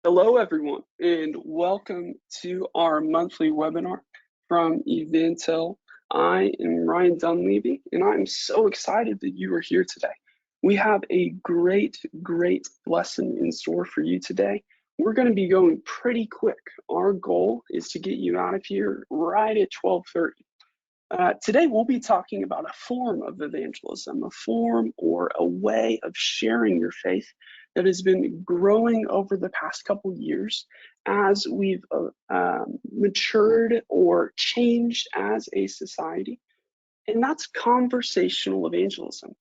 Hello, everyone, and welcome to our monthly webinar from EvanTell. I am Ryan Dunleavy, and I'm so excited that you are here today. We have a great lesson in store for you today. We're going to be going pretty quick. Our goal is to get you out of here right at 12:30. Today, we'll be talking about a form of evangelism, a form or a way of sharing your faith that has been growing over the past couple years as we've matured or changed as a society, and that's conversational evangelism.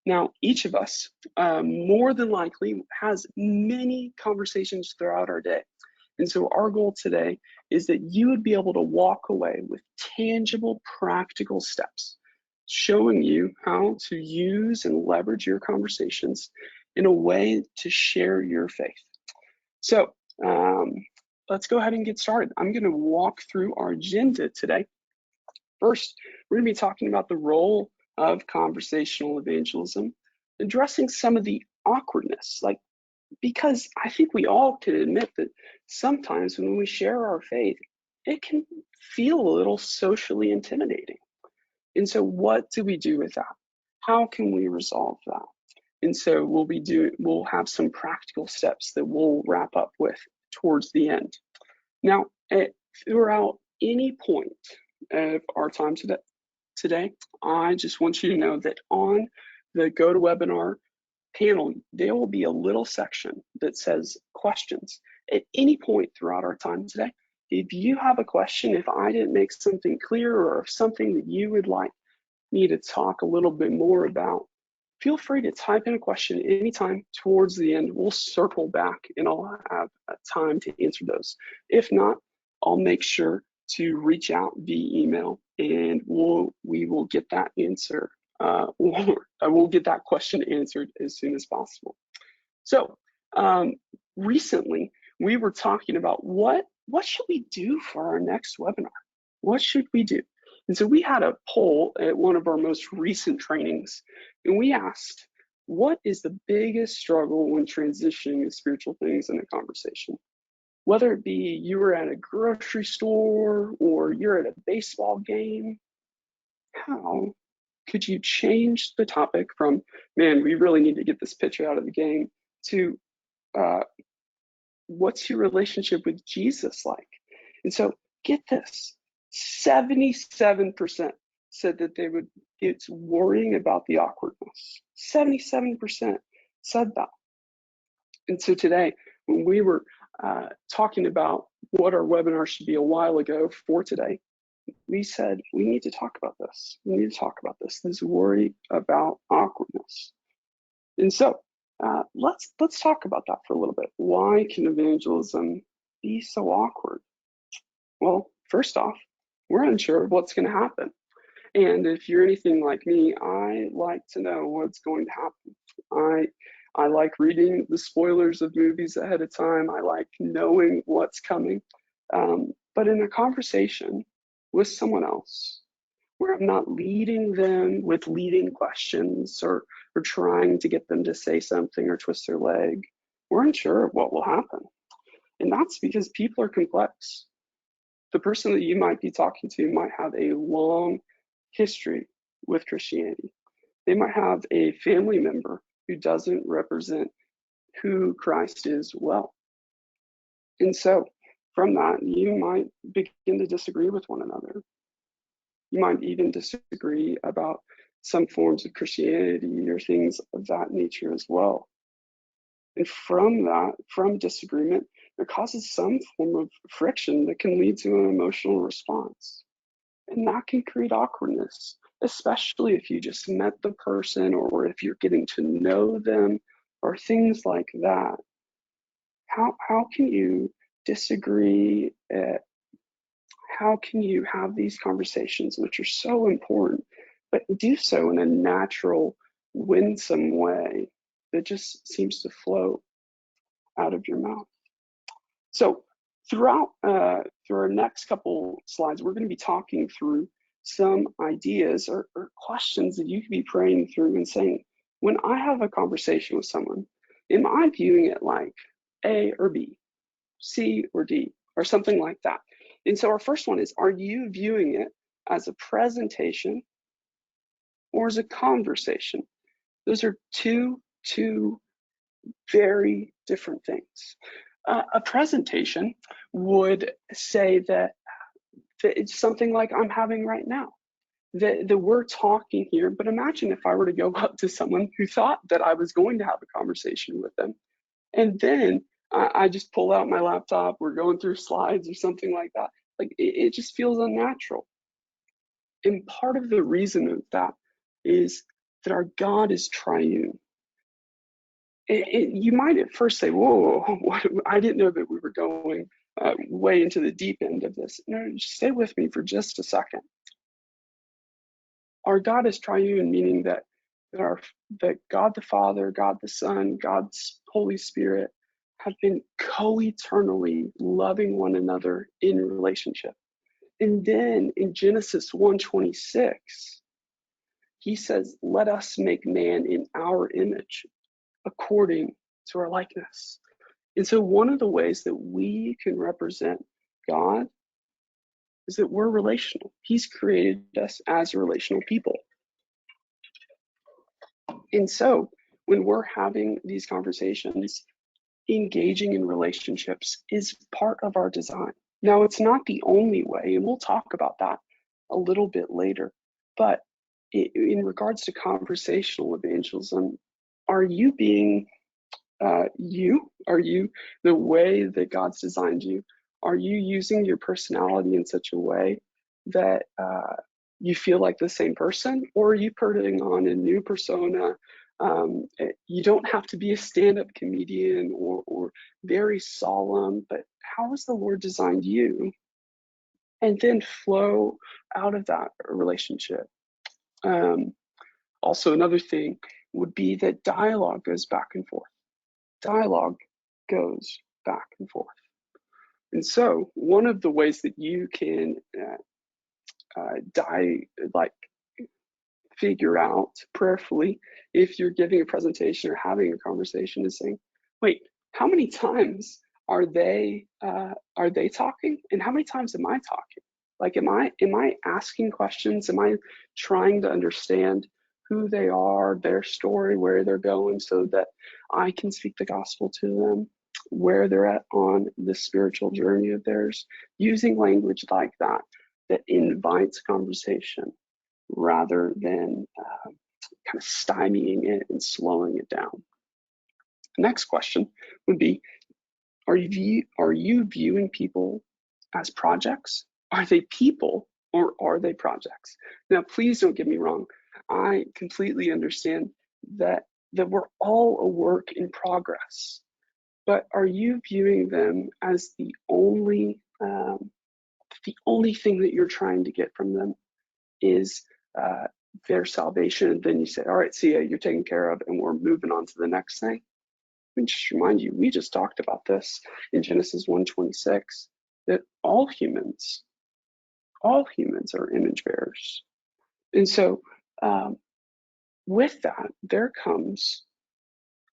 Now, each of us, more than likely, has many conversations throughout our day. And so our goal today is that you would be able to walk away with tangible, practical steps, showing you how to use and leverage your conversations in a way to share your faith. So let's go ahead and get started. I'm going to walk through our agenda today. First, we're going to be talking about the role of conversational evangelism, addressing some of the awkwardness, because I think we all can admit that sometimes when we share our faith, it can feel a little socially intimidating. And so what do we do with that? How can we resolve that? And so we'll have some practical steps that we'll wrap up with towards the end. Now, throughout any point of our time today, I just want you to know that on the GoToWebinar panel, there will be a little section that says questions. At any point throughout our time today, if you have a question, if I didn't make something clear, or if something that you would like me to talk a little bit more about, feel free to type in a question anytime towards the end. We'll circle back and I'll have time to answer those. If not, I'll make sure to reach out via email and we will get that answer. We'll get that question answered as soon as possible. So recently we were talking about what should we do for our next webinar? What should we do? And so we had a poll at one of our most recent trainings, and we asked, what is the biggest struggle when transitioning to spiritual things in a conversation? Whether it be you were at a grocery store or you're at a baseball game, how could you change the topic from, man, we really need to get this pitcher out of the game, to what's your relationship with Jesus like? And so get this, 77% said that it's worrying about the awkwardness. 77% said that. And so today, when we were talking about what our webinar should be a while ago for today, we said, we need to talk about this. We need to talk about this worry about awkwardness. And so let's talk about that for a little bit. Why can evangelism be so awkward? Well, first off, we're unsure of what's going to happen. And if you're anything like me, I like to know what's going to happen. I like reading the spoilers of movies ahead of time. I like knowing what's coming. But in a conversation with someone else, where I'm not leading them with leading questions or trying to get them to say something or twist their leg, we're unsure of what will happen. And that's because people are complex. The person that you might be talking to might have a long history with Christianity. They might have a family member who doesn't represent who Christ is well. And so from that, you might begin to disagree with one another. You might even disagree about some forms of Christianity or things of that nature as well. And from disagreement, it causes some form of friction that can lead to an emotional response. And that can create awkwardness, especially if you just met the person or if you're getting to know them or things like that. How can you disagree? How can you have these conversations, which are so important, but do so in a natural, winsome way that just seems to flow out of your mouth? So through our next couple slides, we're going to be talking through some ideas or questions that you can be praying through and saying, when I have a conversation with someone, am I viewing it like A or B? C or D, or something like that. And so our first one is, are you viewing it as a presentation or as a conversation? Those are two very different things. A presentation would say that it's something like I'm having right now. That we're talking here, but imagine if I were to go up to someone who thought that I was going to have a conversation with them, and then I just pull out my laptop, we're going through slides or something like that. Like it just feels unnatural. And part of the reason of that is that our God is triune. You might at first say, whoa, what, I didn't know that we were going way into the deep end of this. No, just stay with me for just a second. Our God is triune, meaning that God the Father, God the Son, God's Holy Spirit have been co-eternally loving one another in relationship. And then in Genesis 1:26, he says, let us make man in our image, according to our likeness. And so one of the ways that we can represent God is that we're relational. He's created us as relational people. And so when we're having these conversations, engaging in relationships is part of our design. Now, it's not the only way, and we'll talk about that a little bit later. But in regards to conversational evangelism, are you being you? Are you the way that God's designed you? Are you using your personality in such a way that you feel like the same person, or are you putting on a new persona? You don't have to be a stand-up comedian or very solemn, but how has the Lord designed you? And then flow out of that relationship. Also, another thing would be that dialogue goes back and forth. Dialogue goes back and forth. And so one of the ways that you can figure out prayerfully if you're giving a presentation or having a conversation is saying, wait, how many times are they talking, and how many times am I talking? Like, am I asking questions? Am I trying to understand who they are, their story, where they're going, so that I can speak the gospel to them, where they're at on the spiritual journey of theirs, using language like that that invites conversation rather than kind of stymieing it and slowing it down. The next question would be, are you viewing people as projects? Are they people or are they projects? Now, please don't get me wrong. I completely understand that we're all a work in progress, but are you viewing them as the only thing that you're trying to get from them is their salvation, and then you say, all right, see ya, you're taken care of, and we're moving on to the next thing? Let me just remind you, we just talked about this in Genesis 1:26, that all humans are image bearers. And so with that, there comes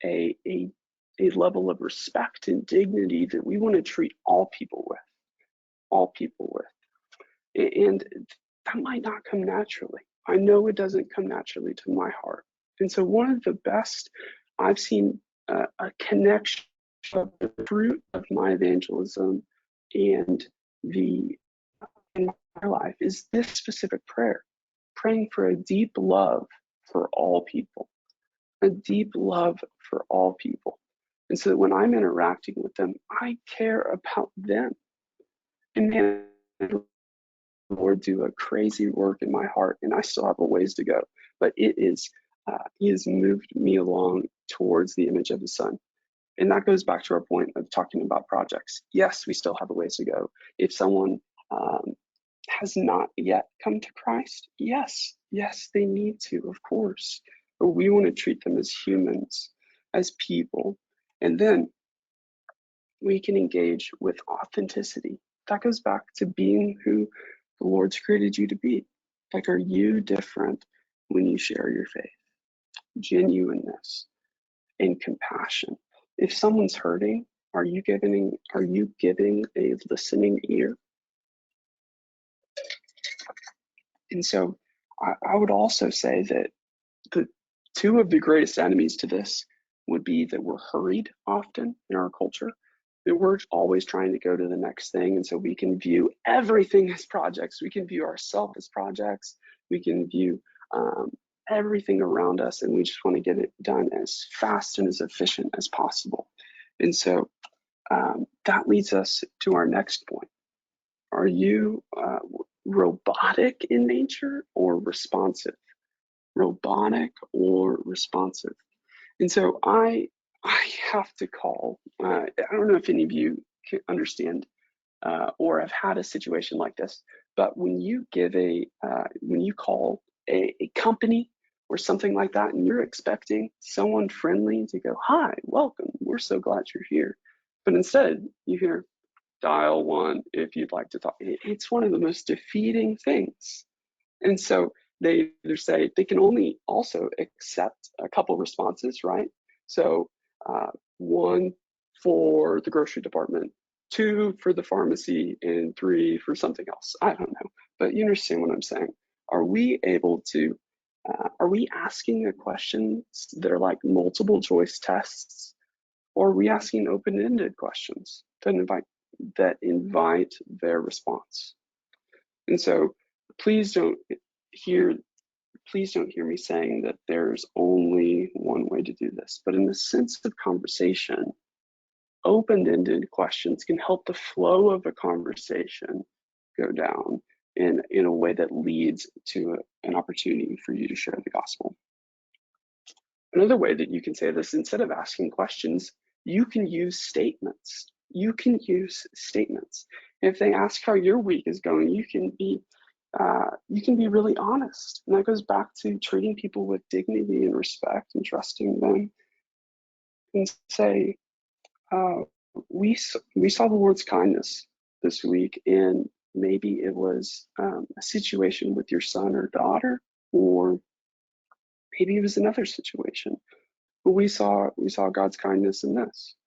a level of respect and dignity that we want to treat all people with. And that might not come naturally. I know it doesn't come naturally to my heart. And so one of the best I've seen a connection of the fruit of my evangelism and in my life is this specific prayer, praying for a deep love for all people, a deep love for all people. And so that when I'm interacting with them, I care about them. And man, Lord, do a crazy work in my heart, and I still have a ways to go. But He has moved me along towards the image of the Son. And that goes back to our point of talking about projects. Yes, we still have a ways to go. If someone has not yet come to Christ, yes, they need to, of course. But we want to treat them as humans, as people. And then we can engage with authenticity. That goes back to being who the Lord's created you to be. Like, are you different when you share your faith? Genuineness and compassion. If someone's hurting, Are you giving a listening ear? And so I would also say that the two of the greatest enemies to this would be that we're hurried often in our culture, that we're always trying to go to the next thing. And so we can view everything as projects. We can view ourselves as projects. We can view everything around us, and we just want to get it done as fast and as efficient as possible. And so that leads us to our next point. Are you robotic in nature or responsive? Robotic or responsive? And so I have to call. I don't know if any of you can understand or have had a situation like this, but when you call a company or something like that, and you're expecting someone friendly to go, "Hi, welcome. We're so glad you're here," but instead you hear, "Dial 1 if you'd like to talk." It's one of the most defeating things. And so they either say they can only also accept a couple responses, right? So 1 for the grocery department, 2 for the pharmacy, and 3 for something else. I don't know, but you understand what I'm saying. Are we able to, are we asking the questions that are like multiple choice tests, or are we asking open-ended questions that invite their response? And so please don't hear me saying that there's only one way to do this, but in the sense of conversation, open-ended questions can help the flow of a conversation go down in a way that leads to an opportunity for you to share the gospel. Another way that you can say this, instead of asking questions, you can use statements. If they ask how your week is going, you can be really honest. And that goes back to treating people with dignity and respect and trusting them, and say, we saw the Lord's kindness this week, and maybe it was a situation with your son or daughter, or maybe it was another situation, but we saw God's kindness in this.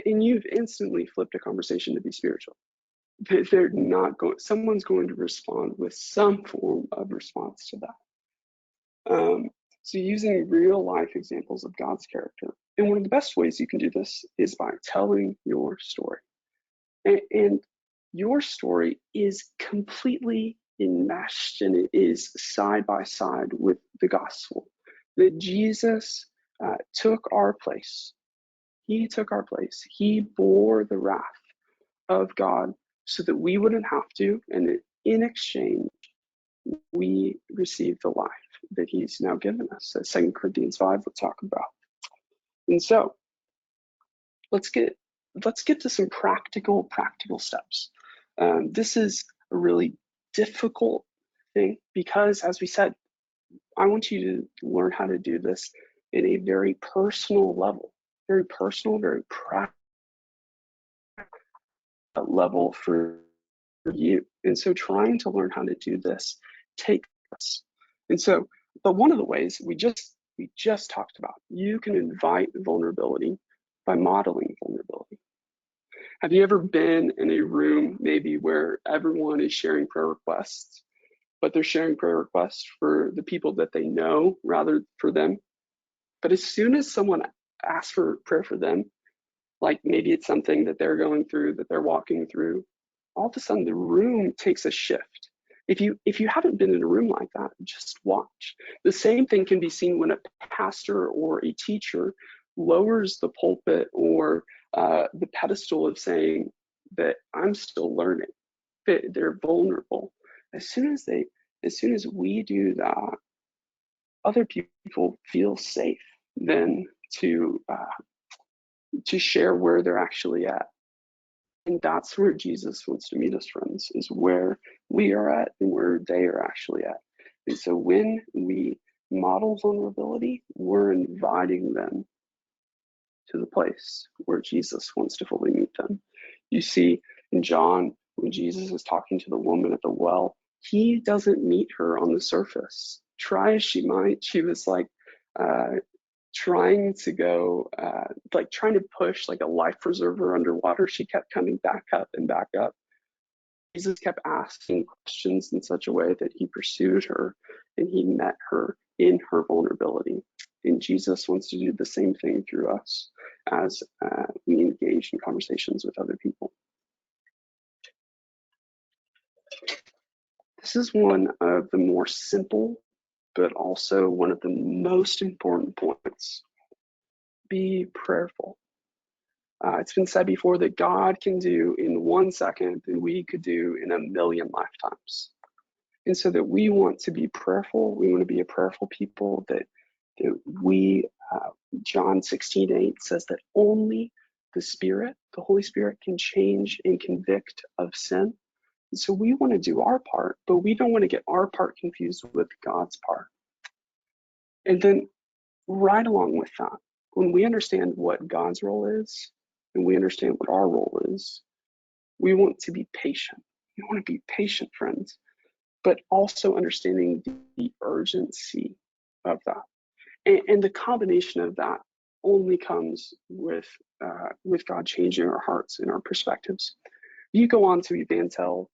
And you've instantly flipped a conversation to be spiritual. They're not going, someone's going to respond with some form of response to that. So using real life examples of God's character. And one of the best ways you can do this is by telling your story. And your story is completely enmeshed, and it is side by side with the gospel. That Jesus took our place. He took our place. He bore the wrath of God so that we wouldn't have to, and that in exchange, we receive the life that he's now given us. As 2 Corinthians 5 will talk about. And so let's get to some practical steps. This is a really difficult thing because, as we said, I want you to learn how to do this in a very personal level, very personal, very practical level for you. And so trying to learn how to do this takes us. And so, but one of the ways we just talked about, you can invite vulnerability by modeling vulnerability. Have you ever been in a room maybe where everyone is sharing prayer requests, but they're sharing prayer requests for the people that they know rather for them? But as soon as someone asks for prayer for them, like maybe it's something that they're going through, that they're walking through, all of a sudden the room takes a shift. If you haven't been in a room like that, just watch. The same thing can be seen when a pastor or a teacher lowers the pulpit or the pedestal of saying that I'm still learning. They're vulnerable. As soon as we do that, other people feel safe then to share where they're actually at. And that's where Jesus wants to meet us, friends, is where we are at and where they are actually at. And so when we model vulnerability, we're inviting them to the place where Jesus wants to fully meet them. You see in John, when Jesus is talking to the woman at the well, he doesn't meet her on the surface. Try as she might, she was like, trying to go, like trying to push like a life preserver underwater. She kept coming back up and back up. Jesus kept asking questions in such a way that he pursued her and he met her in her vulnerability. And Jesus wants to do the same thing through us as we engage in conversations with other people. This is one of the more simple, but also one of the most important points. Be prayerful. It's been said before that God can do in 1 second that we could do in 1,000,000 lifetimes. And so that we want to be prayerful, we want to be a prayerful people, that we, John 16:8 says that only the Spirit, the Holy Spirit, can change and convict of sin. And so we want to do our part, but we don't want to get our part confused with God's part. And then right along with that, when we understand what God's role is, and we understand what our role is, we want to be patient. We want to be patient, friends, but also understanding the urgency of that. And the combination of that only comes with God changing our hearts and our perspectives. If you go on to EvanTell's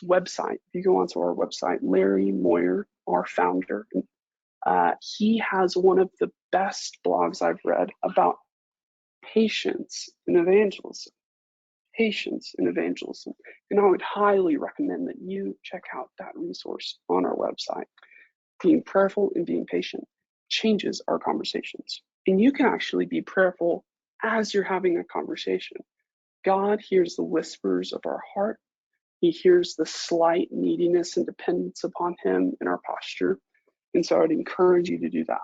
website, if you go onto our website, Larry Moyer, our founder, he has one of the best blogs I've read about patience in evangelism. Patience in evangelism. And I would highly recommend that you check out that resource on our website. Being prayerful and being patient changes our conversations. And you can actually be prayerful as you're having a conversation. God hears the whispers of our heart. He hears the slight neediness and dependence upon him in our posture. And so I would encourage you to do that,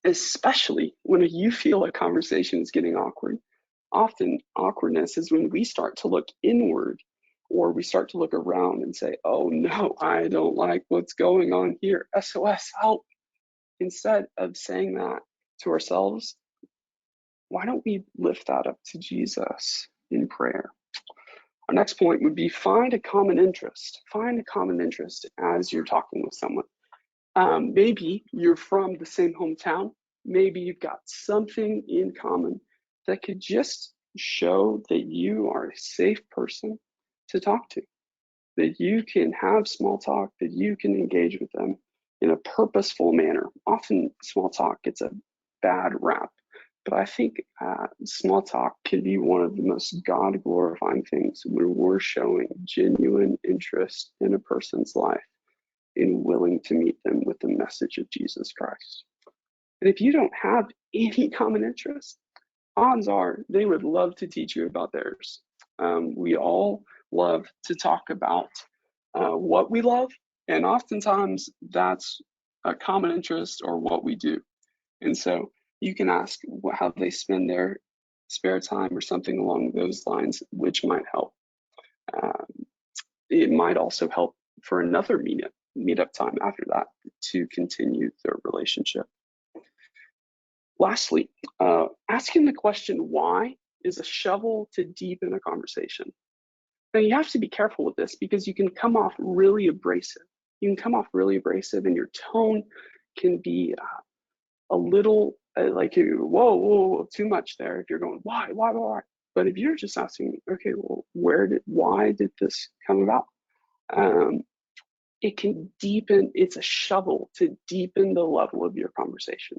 especially when you feel a conversation is getting awkward. Often awkwardness is when we start to look inward, or we start to look around and say, oh no, I don't like what's going on here. SOS, help. Instead of saying that to ourselves, why don't we lift that up to Jesus in prayer? Our next point would be find a common interest. Find a common interest as you're talking with someone. Maybe you're from the same hometown. Maybe you've got something in common that could just show that you are a safe person to talk to, that you can have small talk, that you can engage with them in a purposeful manner. Often small talk gets a bad rap, but I think small talk can be one of the most God-glorifying things when we're showing genuine interest in a person's life and willing to meet them with the message of Jesus Christ. And if you don't have any common interest, odds are they would love to teach you about theirs. We all love to talk about what we love, and oftentimes that's a common interest or what we do. And so you can ask how they spend their spare time or something along those lines, which might help. It might also help for another meetup time after that to continue their relationship. Lastly, asking the question why is a shovel to deepen a conversation. Now you have to be careful with this because you can come off really abrasive. You can come off really abrasive and your tone can be a little like, whoa, too much there. If you're going, why? But if you're just asking, okay, well, why did this come about? It can deepen, it's a shovel to deepen the level of your conversation.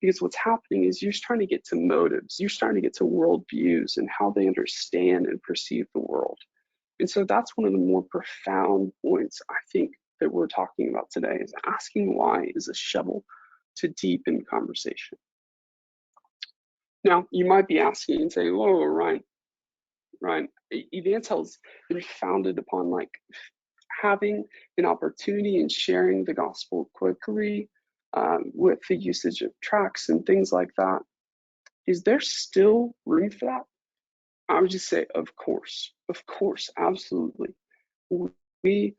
Because what's happening is you're trying to get to motives, you're starting to get to worldviews and how they understand and perceive the world. And so that's one of the more profound points I think that we're talking about today, is asking why is a shovel to deepen conversation. Now, you might be asking and saying, whoa, Ryan, EvanTell's been founded upon like having an opportunity and sharing the gospel quickly with the usage of tracks and things like that. Is there still room for that? I would just say, of course, absolutely. We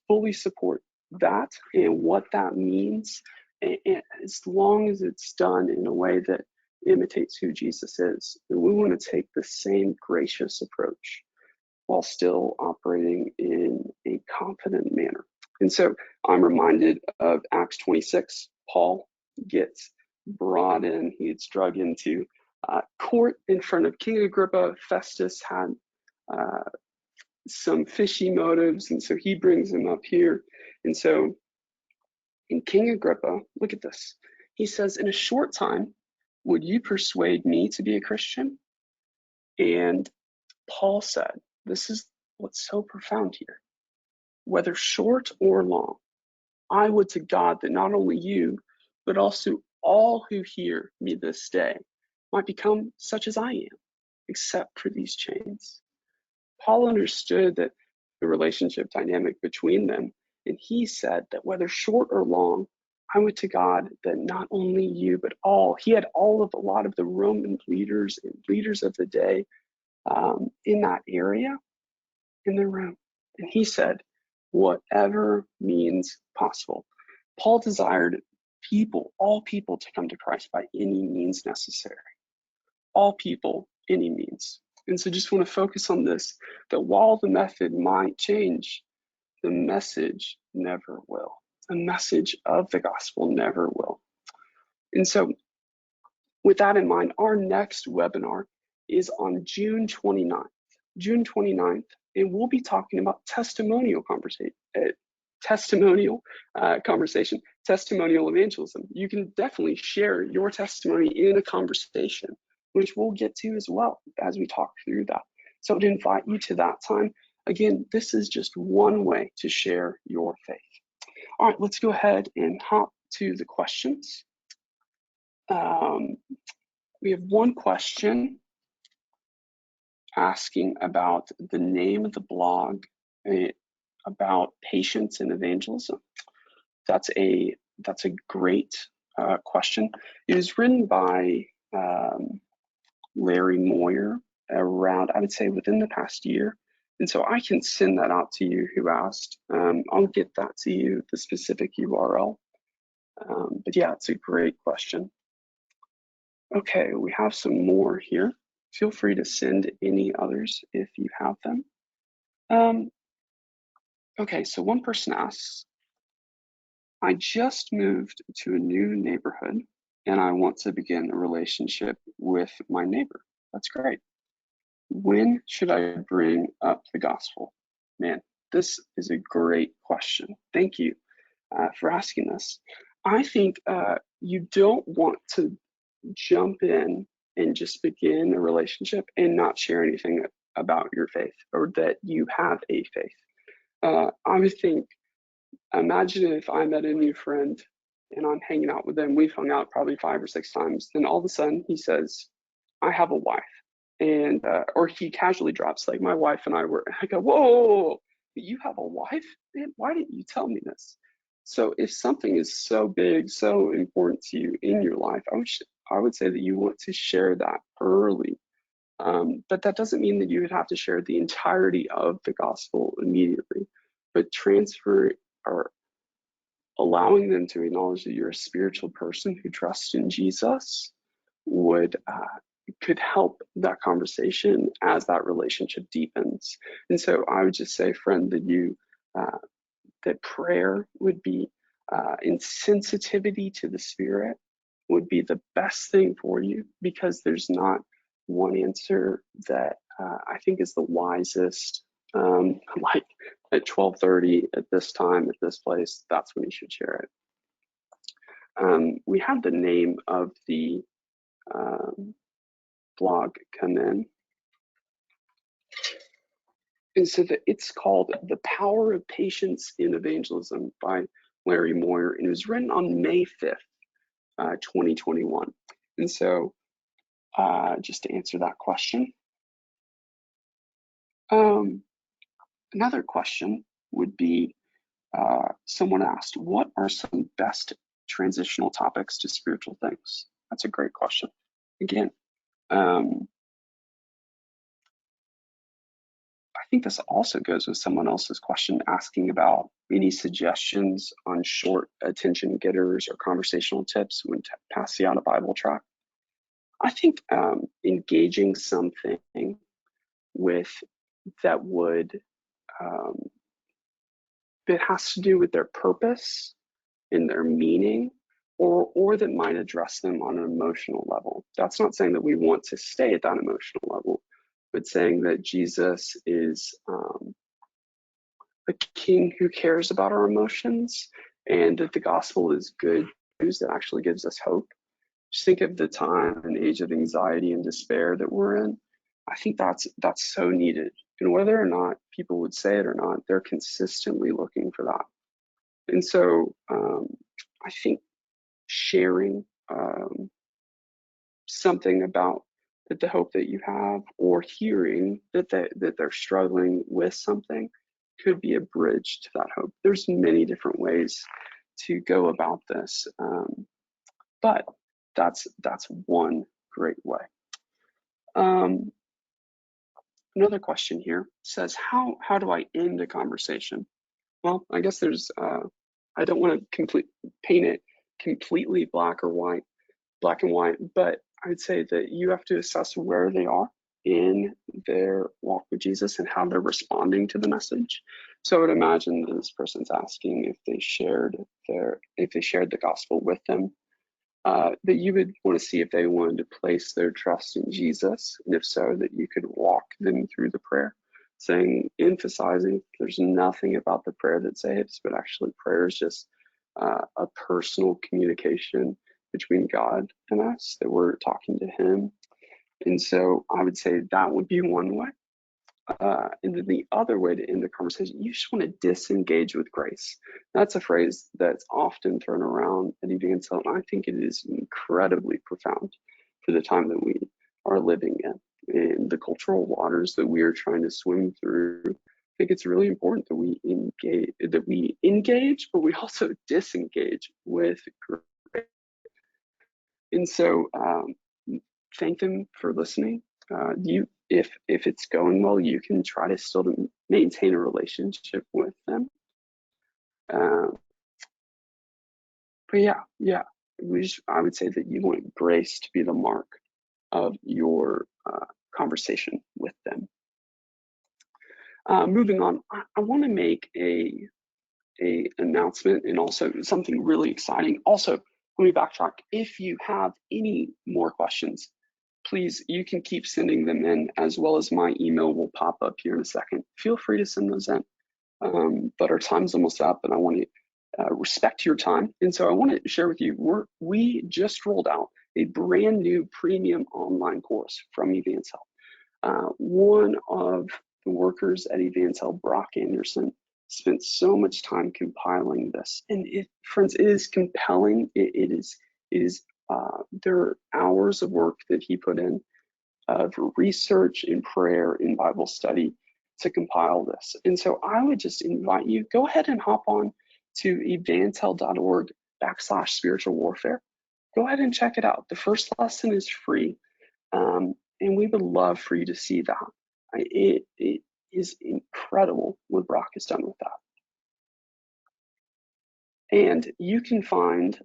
fully support that and what that means, and as long as it's done in a way that imitates who Jesus is. And we want to take the same gracious approach while still operating in a confident manner. And so I'm reminded of Acts 26. Paul gets brought in, he gets drug into court in front of King Agrippa. Festus had some fishy motives, and so he brings him up here. And so in King Agrippa, look at this. He says, in a short time, would you persuade me to be a Christian? And Paul said, this is what's so profound here. Whether short or long, I would to God that not only you, but also all who hear me this day might become such as I am, except for these chains. Paul understood that the relationship dynamic between them, and he said that whether short or long, I would to God that not only you, but all. He had a lot of the Roman leaders and leaders of the day in that area in the room. And he said, whatever means possible. Paul desired all people to come to Christ by any means necessary. All people, any means. And so just want to focus on this, that while the method might change, the message never will. The message of the gospel never will. And so with that in mind, our next webinar is on June 29th. June 29th, and we'll be talking about testimonial evangelism. You can definitely share your testimony in a conversation, which we'll get to as well as we talk through that. So to invite you to that time, again, this is just one way to share your faith. All right, let's go ahead and hop to the questions. We have one question asking about the name of the blog about patience and evangelism. That's a great question. It was written by Larry Moyer around, I would say, within the past year. And so I can send that out to you who asked. I'll get that to you, the specific URL. But yeah, it's a great question. Okay, we have some more here. Feel free to send any others if you have them. Okay, so one person asks, I just moved to a new neighborhood and I want to begin a relationship with my neighbor. That's great. When should I bring up the gospel? Man, this is a great question. Thank you for asking this. I think you don't want to jump in and just begin a relationship and not share anything about your faith or that you have a faith. I would think, imagine if I met a new friend and I'm hanging out with them. We've hung out probably 5 or 6 times. Then all of a sudden he says, I have a wife. And, or he casually drops, like, my wife and I go, whoa, you have a wife? Man, why didn't you tell me this? So if something is so big, so important to you in your life, I would say that you want to share that early. But that doesn't mean that you would have to share the entirety of the gospel immediately, but transfer or allowing them to acknowledge that you're a spiritual person who trusts in Jesus could help that conversation as that relationship deepens. And so I would just say, friend, that prayer would be in sensitivity to the Spirit would be the best thing for you, because there's not one answer that I think is the wisest. Like at 12:30 at this time at this place, that's when you should share it. We have the name of the blog come in. And so it's called The Power of Patience in Evangelism by Larry Moyer, and it was written on May 5th, 2021. And so just to answer that question, another question would be, someone asked, what are some best transitional topics to spiritual things? That's a great question. Again, I think this also goes with someone else's question asking about any suggestions on short attention getters or conversational tips when passing out a Bible tract. I think engaging something with that has to do with their purpose and their meaning or that might address them on an emotional level. That's not saying that we want to stay at that emotional level, but saying that Jesus is a king who cares about our emotions, and that the gospel is good news that actually gives us hope. Just think of the time and age of anxiety and despair that we're in. I think that's so needed. And whether or not people would say it or not, they're consistently looking for that. And so I think sharing something about the hope that you have, or hearing that they're struggling with something, could be a bridge to that hope. There's many different ways to go about this, but that's one great way. Another question here says, how do I end a conversation? Well, I guess there's I don't want to paint it completely black and white, but I'd say that you have to assess where they are in their walk with Jesus and how they're responding to the message. So I would imagine that this person's asking if they shared the gospel with them, that you would want to see if they wanted to place their trust in Jesus, and if so, that you could walk them through the prayer, emphasizing there's nothing about the prayer that saves, but actually prayer is just a personal communication between God and us, that we're talking to Him. And so I would say that would be one way. And then the other way to end the conversation, you just want to disengage with grace. That's a phrase that's often thrown around at EvanTell, and I think it is incredibly profound for the time that we are living in the cultural waters that we are trying to swim through. I think it's really important that we engage, but we also disengage with grace. And so thank them for listening. If it's going well, you can try to still maintain a relationship with them. But yeah, I would say that you want grace to be the mark of your conversation with them. Moving on, I want to make a announcement, and also something really exciting. Also, let me backtrack. If you have any more questions, please, you can keep sending them in, as well as my email will pop up here in a second. Feel free to send those in. But our time's almost up, and I want to respect your time. And so I want to share with you, we just rolled out a brand new premium online course from EvanTell. One of the workers at EvanTell, Brock Anderson, spent so much time compiling this, and friends, it is compelling. It is there are hours of work that he put in of research and prayer and Bible study to compile this. And so I would just invite you, go ahead and hop on to evantell.org/spiritual warfare. Go ahead and check it out. The first lesson is free, and we would love for you to see that. It is incredible what Brock has done with that. And you can find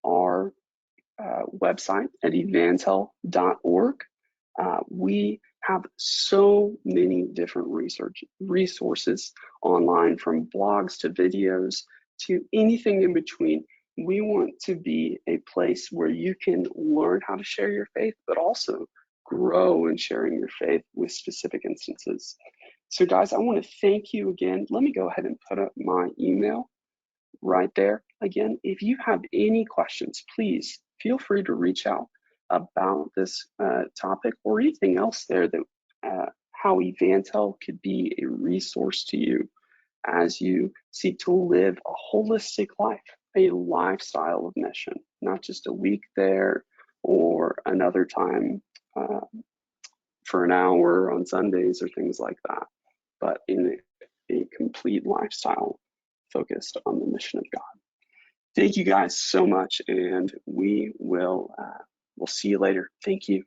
our website at EvanTell.org. We have so many different resources online, from blogs to videos to anything in between. We want to be a place where you can learn how to share your faith, but also grow in sharing your faith with specific instances. So guys, I want to thank you again. Let me go ahead and put up my email right there. Again, if you have any questions, please feel free to reach out about this topic, or anything else there, that how EvanTell could be a resource to you as you seek to live a holistic life, a lifestyle of mission, not just a week there or another time for an hour on Sundays or things like that, but in a complete lifestyle focused on the mission of God. Thank you guys so much, and we'll see you later. Thank you.